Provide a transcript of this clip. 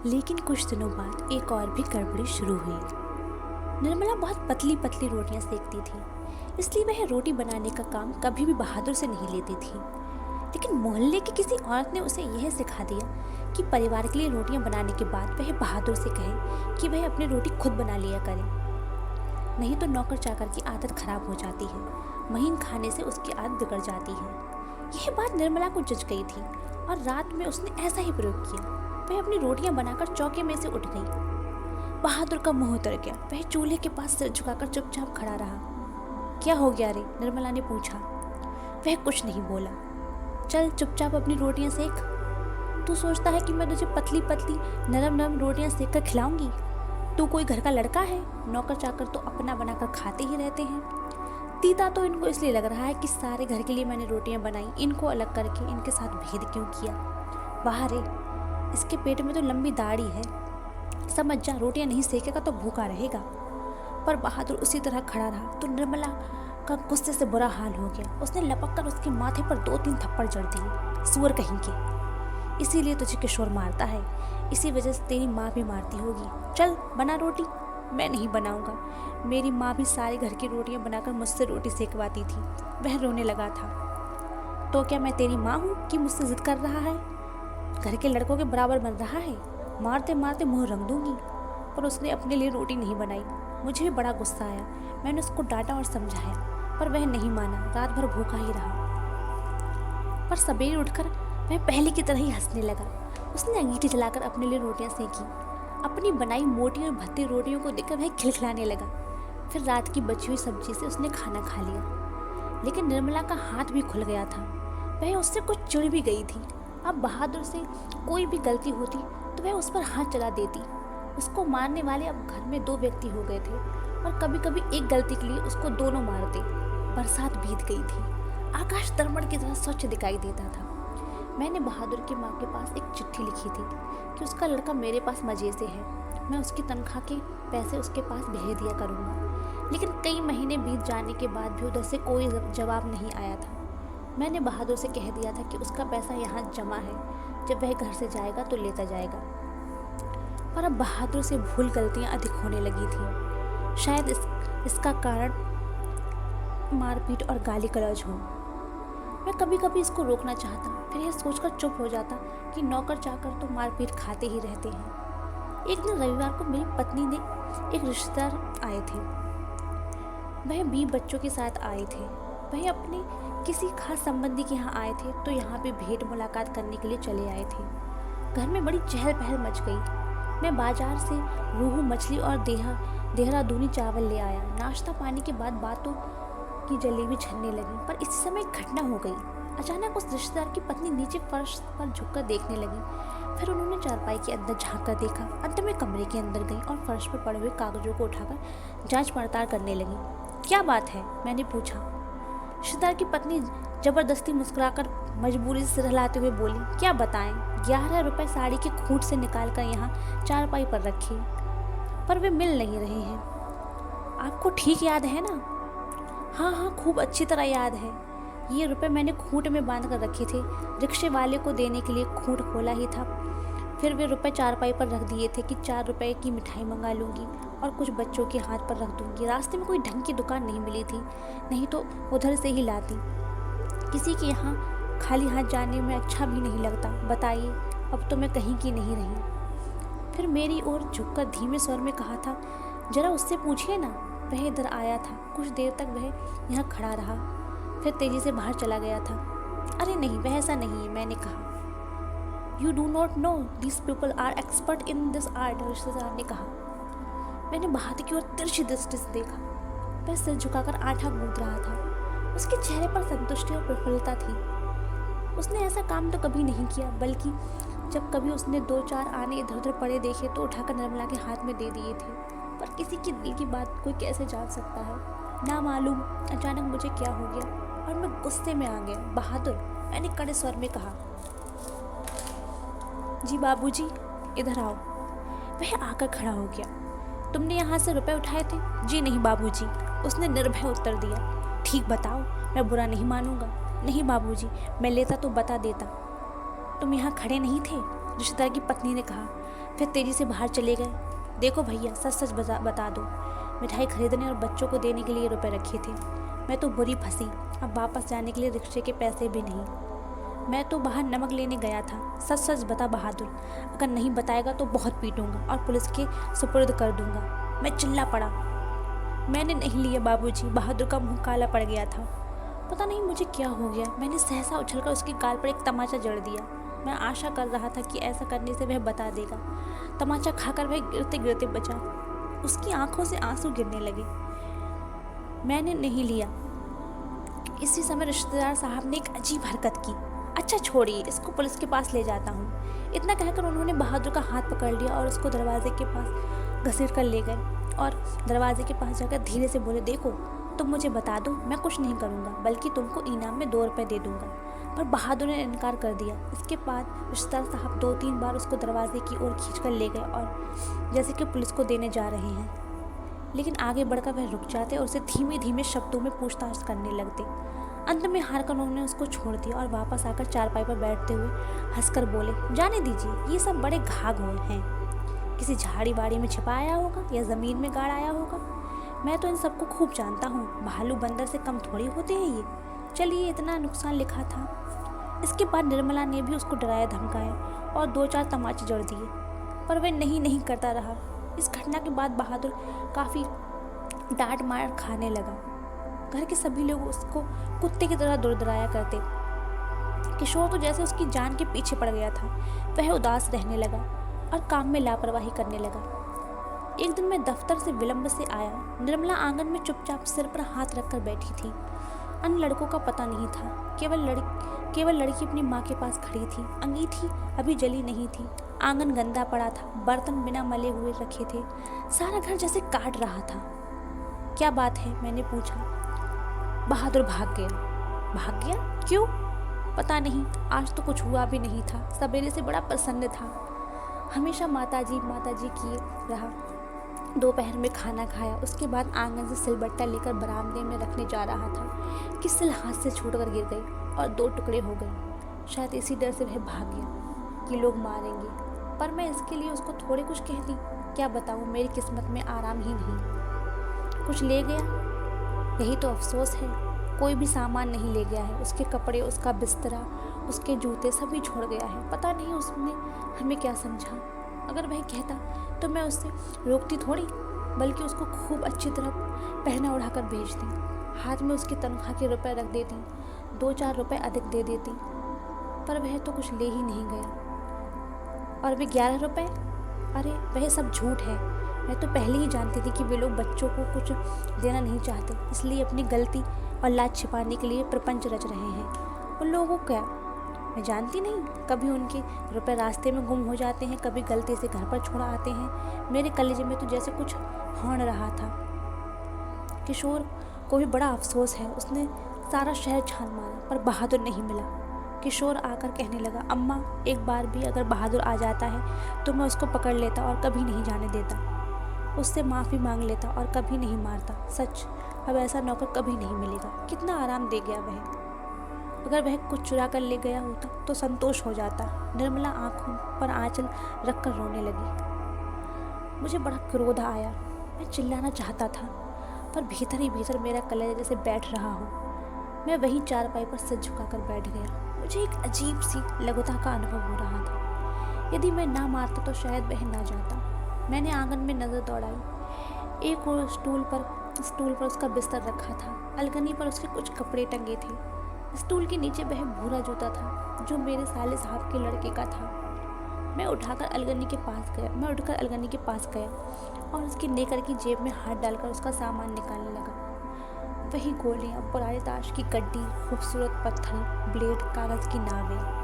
लेकिन कुछ दिनों बाद एक और भी गड़बड़ी शुरू हुई। निर्मला बहुत पतली पतली रोटियां सेकती थी, इसलिए वह रोटी बनाने का काम कभी भी बहादुर से नहीं लेती थी। लेकिन मोहल्ले की किसी औरत ने उसे यह सिखा दिया कि परिवार के लिए रोटियां बनाने के बाद वह बहादुर से कहे कि वह अपनी रोटी खुद बना लिया करे, नहीं तो नौकर चाकर की आदत खराब हो जाती है। महीन खाने से उसकी आदत बिगड़ जाती है। यह बात निर्मला को जच गई थी और रात में उसने ऐसा ही प्रयोग किया। वह अपनी रोटियां बनाकर चौके में से उठ गई। बहादुर का मुंह उतर गया। वह चूल्हे के पास सिर झुकाकर चुपचाप खड़ा रहा। क्या हो गया रे? निर्मला ने पूछा। वह कुछ नहीं बोला। चल चुपचाप अपनी रोटियां सेक। तू सोचता है कि मैं तुझे पतली पतली नरम नरम रोटियां सेक कर खिलाऊंगी? तू कोई घर का लड़का है? नौकर चाकर तो अपना बनाकर खाते ही रहते हैं। तीता तो इनको इसलिए लग रहा है कि सारे घर के लिए मैंने रोटियां बनाई, इनको अलग करके इनके साथ भेद क्यों किया? बाहर है, इसके पेट में तो लंबी दाढ़ी है। समझ जा, रोटियां नहीं सेकेगा तो भूखा रहेगा। पर बहादुर उसी तरह खड़ा रहा तो निर्मला का गुस्से से बुरा हाल हो गया। उसने लपक कर उसके माथे पर 2-3 थप्पड़ जड़ दिए। सुअर कहीं के, इसीलिए तुझे किशोर मारता है, इसी वजह से तेरी माँ भी मारती होगी। चल बना रोटी। मैं नहीं बनाऊंगा। मेरी माँ भी सारे घर की रोटियां बनाकर मुझसे रोटी सेकवाती थी। वह रोने लगा था। तो क्या मैं तेरी माँ हूँ कि मुझसे जिद कर रहा है? घर के लड़कों के बराबर बन रहा है? मारते मारते मुंह रंग दूंगी। पर उसने अपने लिए रोटी नहीं बनाई। मुझे भी बड़ा गुस्सा आया। मैंने उसको डांटा और समझाया, पर वह नहीं माना। रात भर भूखा ही रहा। पर सवेरे उठकर वह पहले की तरह ही हंसने लगा। उसने अंगीठी जलाकर अपने लिए रोटियां सेकी। अपनी बनाई मोटी और भद्दी रोटियों को देखकर वह खिलखिलाने लगा। फिर रात की बची हुई सब्जी से उसने खाना खा लिया। लेकिन निर्मला का हाथ भी खुल गया था। वह उससे कुछ चिढ़ भी गई थी। अब बहादुर से कोई भी गलती होती तो वह उस पर हाथ चला देती। उसको मारने वाले अब घर में 2 व्यक्ति हो गए थे और कभी कभी एक गलती के लिए उसको दोनों मारते। बरसात बीत गई थी। आकाश दर्पण की तरह स्वच्छ दिखाई देता था। मैंने बहादुर की माँ के पास एक चिट्ठी लिखी थी कि उसका लड़का मेरे पास मजे से है। मैं उसकी तनख्वाह के पैसे उसके पास भेज दिया करूँगा। लेकिन कई महीने बीत जाने के बाद भी उधर से कोई जवाब नहीं आया था। मैंने बहादुर से कह दिया था कि उसका पैसा यहाँ जमा है, जब वह घर से जाएगा तो लेता जाएगा। पर अब बहादुर से भूल गलतियाँ अधिक होने लगी थी। शायद इसका कारण मारपीट और गाली गलौज हो। मैं कभी कभी इसको रोकना चाहता, फिर यह सोचकर चुप हो जाता कि नौकर चाकर तो मारपीट खाते ही रहते हैं। एक दिन रविवार को मेरी पत्नी ने एक रिश्तेदार आए थे। वह 20 बच्चों के साथ आए थे। वह अपने किसी खास संबंधी के यहाँ आए थे तो यहाँ पे भेंट मुलाकात करने के लिए चले आए थे। घर में बड़ी चहल पहल मच गई। मैं बाजार से रोहू मछली और देहरादूनी चावल ले आया। नाश्ता पानी के बाद बातों की जलेबी छलने लगी। पर इस समय एक घटना हो गई। अचानक उस रिश्तेदार की पत्नी नीचे फर्श पर झुककर देखने लगी। फिर उन्होंने चारपाई के अंदर झांक कर देखा। अंत में कमरे के अंदर गई और फर्श पर पड़े हुए कागजों को उठाकर जांच पड़ताल करने लगी। क्या बात है? मैंने पूछा। रिश्तेदार की पत्नी जबरदस्ती मुस्कुराकर मजबूरी से हिलाते हुए बोली, क्या बताएं, 11 रुपए साड़ी की खूंट से निकाल कर यहाँ चारपाई पर रखी, पर वे मिल नहीं रहे हैं। आपको ठीक याद है ना? हाँ, खूब अच्छी तरह याद है। ये रुपए मैंने खूंट में बांध कर रखे थे। रिक्शे वाले को देने के लिए खूंट खोला ही था। फिर वे रुपए चारपाई पर रख दिए थे कि 4 रुपए की मिठाई मंगा लूँगी और कुछ बच्चों के हाथ पर रख दूँगी। रास्ते में कोई ढंग की दुकान नहीं मिली थी, नहीं तो उधर से ही लाती। किसी के यहाँ खाली हाथ जाने में अच्छा भी नहीं लगता। बताइए, अब तो मैं कहीं की नहीं रही। फिर मेरी ओर झुककर धीमे स्वर में कहा था, जरा उससे पूछिए ना। वह इधर आया था। कुछ देर तक वह यहाँ खड़ा रहा, फिर तेजी से बाहर चला गया था। अरे नहीं, वह ऐसा नहीं है, मैंने कहा। You do not know, these people are expert in this art, रिश्तेदार ने कहा। मैंने बहादुर की ओर तिरछी दृष्टि से देखा। वह सिर झुकाकर आठा गूंथ रहा था। उसके चेहरे पर संतुष्टि और प्रफुल्लता थी। उसने ऐसा काम तो कभी नहीं किया, बल्कि जब कभी उसने 2-4 आने इधर उधर पड़े देखे तो उठाकर निर्मला के हाथ में दे दिए थे। पर किसी की दिल की बात कोई कैसे जान सकता है? ना मालूम अचानक मुझे क्या हो गया और मैं गुस्से में आ गया। बहादुर, मैंने कड़े स्वर में कहा। जी बाबूजी, इधर आओ। वह आकर खड़ा हो गया। तुमने यहाँ से रुपए उठाए थे? जी नहीं बाबूजी, उसने निर्भय उत्तर दिया। ठीक बताओ, मैं बुरा नहीं मानूंगा। नहीं बाबूजी, मैं लेता तो बता देता। तुम यहाँ खड़े नहीं थे, रिश्तेदार की पत्नी ने कहा। फिर तेज़ी से बाहर चले गए। देखो भैया, सच सच बता दो, मिठाई खरीदने और बच्चों को देने के लिए रुपए रखे थे। मैं तो बुरी फंसी, अब वापस जाने के लिए रिक्शे के पैसे भी नहीं। मैं तो बाहर नमक लेने गया था। सच सच बता बहादुर, अगर नहीं बताएगा तो बहुत पीटूंगा और पुलिस के सुपुर्द कर दूंगा। मैं चिल्ला पड़ा। मैंने नहीं लिया बाबूजी। बहादुर का मुंह काला पड़ गया था। पता नहीं मुझे क्या हो गया, मैंने सहसा उछलकर उसके गाल पर एक तमाचा जड़ दिया। मैं आशा कर रहा था कि ऐसा करने से वह बता देगा। तमाचा खाकर वह गिरते गिरते बचा। उसकी आंखों से आंसू गिरने लगे। मैंने नहीं लिया। इसी समय रिश्तेदार साहब ने एक अजीब हरकत की। अच्छा छोड़िए, इसको पुलिस के पास ले जाता हूँ। इतना कहकर उन्होंने बहादुर का हाथ पकड़ लिया और उसको दरवाजे के पास घसीट कर ले गए और दरवाजे के पास जाकर धीरे से बोले, देखो तुम मुझे बता दो, मैं कुछ नहीं करूँगा, बल्कि तुमको इनाम में 2 रुपये दे दूँगा। पर बहादुर ने इनकार कर दिया। इसके बाद रिश्तेदार साहब 2-3 बार उसको दरवाजे की ओर खींच कर ले गए और जैसे कि पुलिस को देने जा रहे हैं, लेकिन आगे बढ़कर वह रुक जाते और उसे धीमे धीमे शब्दों में पूछताछ करने लगते। अंत में हार कर उन्होंने उसको छोड़ दिया और वापस आकर चारपाई पर बैठते हुए हंसकर बोले, जाने दीजिए, ये सब बड़े घाघ हैं। किसी झाड़ी बाड़ी में छिपाया होगा या ज़मीन में गाड़ आया होगा। मैं तो इन सबको खूब जानता हूँ। भालू बंदर से कम थोड़ी होते हैं ये। चलिए, इतना नुकसान लिखा था। इसके बाद निर्मला ने भी उसको डराया धमकाया और 2-4 तमाचे जड़ दिए, पर वह नहीं करता रहा। इस घटना के बाद बहादुर काफ़ी डांट मार खाने लगा। घर के सभी लोग उसको कुत्ते की तरह दुरदराया करते। किशोर तो जैसे उसकी जान के पीछे पड़ गया था। वह उदास रहने लगा और काम में लापरवाही करने लगा। एक दिन मैं दफ्तर से विलंब से आया। निर्मला आंगन में चुपचाप सिर पर हाथ रखकर बैठी थी। अन्य लड़कों का पता नहीं था। केवल लड़की अपनी माँ के पास खड़ी थी। अंगीठी अभी जली नहीं थी। आंगन गंदा पड़ा था। बर्तन बिना मले हुए रखे थे। सारा घर जैसे काट रहा था। क्या बात है, मैंने पूछा। बहादुर भाग गया। भाग गया? क्यों? पता नहीं, आज तो कुछ हुआ भी नहीं था। सवेरे से बड़ा प्रसन्न था। हमेशा माताजी किए रहा। दोपहर में खाना खाया। उसके बाद आंगन से सिलबट्टा लेकर बरामदे में रखने जा रहा था कि सिल हाथ से छूटकर गिर गई और 2 टुकड़े हो गए। शायद इसी डर से वह भाग गया कि लोग मारेंगे, पर मैं इसके लिए उसको थोड़े कुछ कहती। क्या बताऊँ, मेरी किस्मत में आराम ही नहीं। कुछ ले गया, यही तो अफसोस है। कोई भी सामान नहीं ले गया है। उसके कपड़े, उसका बिस्तरा, उसके जूते सभी छोड़ गया है। पता नहीं उसने हमें क्या समझा। अगर वह कहता तो मैं उससे रोकती थोड़ी, बल्कि उसको खूब अच्छी तरह पहना उड़ाकर भेजती। हाथ में उसकी तनख्वाह के रुपए रख देती, 2-4 रुपए अधिक दे देती। पर वह तो कुछ ले ही नहीं गया। और वे 11 रुपए, अरे वह सब झूठ है। मैं तो पहले ही जानती थी कि वे लोग बच्चों को कुछ देना नहीं चाहते, इसलिए अपनी गलती और लाज छिपाने के लिए प्रपंच रच रहे हैं। उन लोगों को क्या मैं जानती नहीं? कभी उनके रुपए रास्ते में गुम हो जाते हैं, कभी गलती से घर पर छोड़ा आते हैं। मेरे कलेजे में तो जैसे कुछ हौन रहा था। किशोर को भी बड़ा अफसोस है। उसने सारा शहर छान मारा, पर बहादुर नहीं मिला। किशोर आकर कहने लगा, अम्मा, एक बार भी अगर बहादुर आ जाता है तो मैं उसको पकड़ लेता और कभी नहीं जाने देता। उससे माफ़ी मांग लेता और कभी नहीं मारता। सच, अब ऐसा नौकर कभी नहीं मिलेगा। कितना आराम दे गया वह। अगर वह कुछ चुरा कर ले गया होता तो संतोष हो जाता। निर्मला आंखों पर आंचल रखकर रोने लगी। मुझे बड़ा क्रोध आया। मैं चिल्लाना चाहता था, पर भीतर ही भीतर मेरा कलेजा जैसे बैठ रहा हो। मैं वहीं चारपाई पर सिर झुकाकर बैठ गया। मुझे एक अजीब सी लघुता का अनुभव हो रहा था। यदि मैं ना मारता तो शायद वह ना जाता। मैंने आंगन में नज़र दौड़ाई। एक और स्टूल पर उसका बिस्तर रखा था। अलगनी पर उसके कुछ कपड़े टंगे थे। स्टूल के नीचे वह भूरा जूता था जो मेरे साले साहब के लड़के का था। मैं उठकर अलगनी के पास गया और उसकी नेकर की जेब में हाथ डालकर उसका सामान निकालने लगा। वही गोलियां, पुराने ताश की गड्डी, खूबसूरत पत्थर, ब्लेड, कागज़ की नावें।